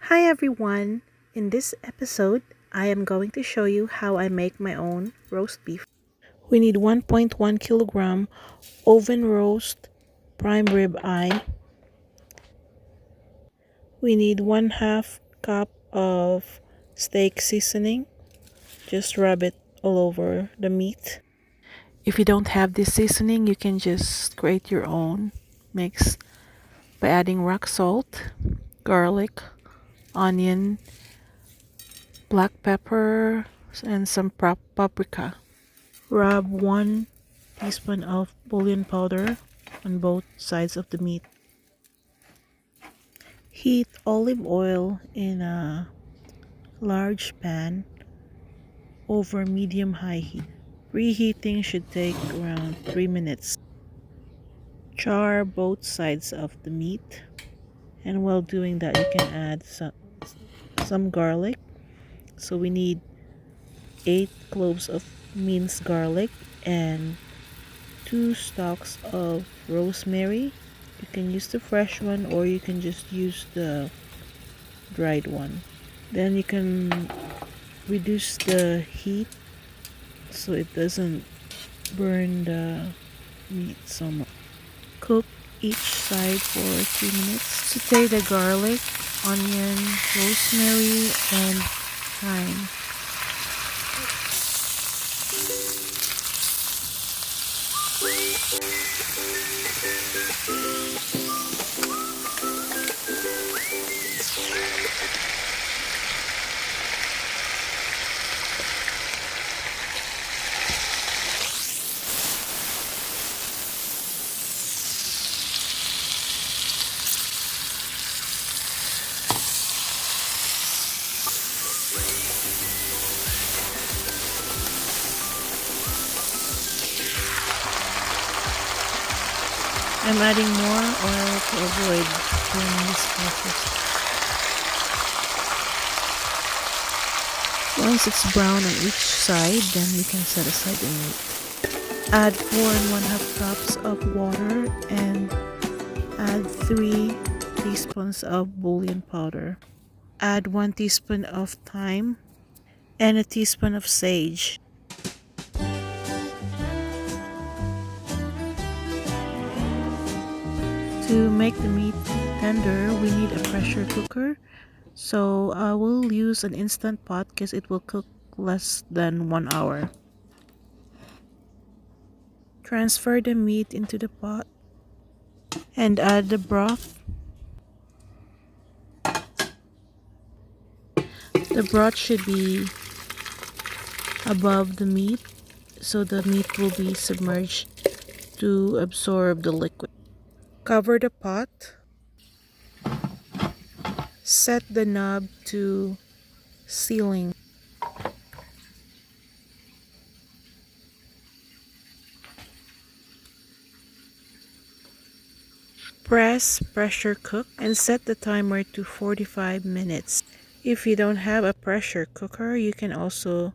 Hi everyone! In this episode, I am going to show you how I make my own roast beef. We need 1.1 kilogram oven roast prime rib eye. We need 1/2 cup of steak seasoning. Just rub it all over the meat. If you don't have this seasoning, you can just create your own mix by adding rock salt, garlic, onion, black pepper, and some paprika. Rub 1 teaspoon of bouillon powder on both sides of the meat. Heat olive oil in a large pan over medium-high heat. Reheating should take around 3 minutes. Char both sides of the meat, and while doing that you can add some garlic. So we need 8 cloves of minced garlic and 2 stalks of rosemary. You can use the fresh one or you can just use the dried one. Then you can reduce the heat so it doesn't burn the meat so much. Cook each side for 3 minutes. Saute the garlic, onion, rosemary, and thyme. I'm adding more oil to avoid burning the spices. Once it's brown on each side, then we can set aside the meat. Add 4 and 1/2 cups of water and add 3 teaspoons of bouillon powder. Add 1 teaspoon of thyme and a teaspoon of sage. To make the meat tender, we need a pressure cooker. So I will use an instant pot because it will cook less than 1 hour. Transfer the meat into the pot and add the broth. The broth should be above the meat so the meat will be submerged to absorb the liquid. Cover the pot. Set the knob to sealing. Press pressure cook and set the timer to 45 minutes. If you don't have a pressure cooker, you can also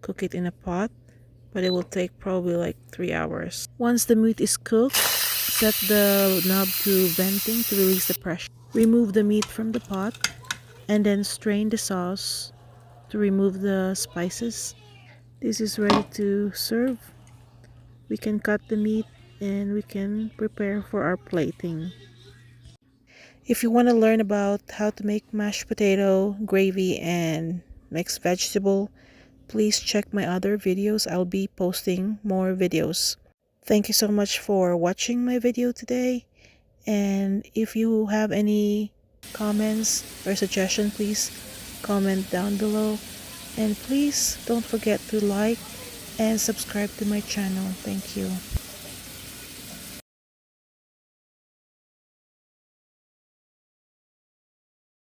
cook it in a pot, but it will take probably like 3 hours. Once the meat is cooked, set the knob to venting to release the pressure. Remove the meat from the pot and then strain the sauce to remove the spices. This is ready to serve. We can cut the meat and we can prepare for our plating. If you want to learn about how to make mashed potato, gravy, and mixed vegetable, please check my other videos. I'll be posting more videos. Thank you so much for watching my video today. And if you have any comments or suggestion, please comment down below. And please don't forget to like and subscribe to my channel. Thank you.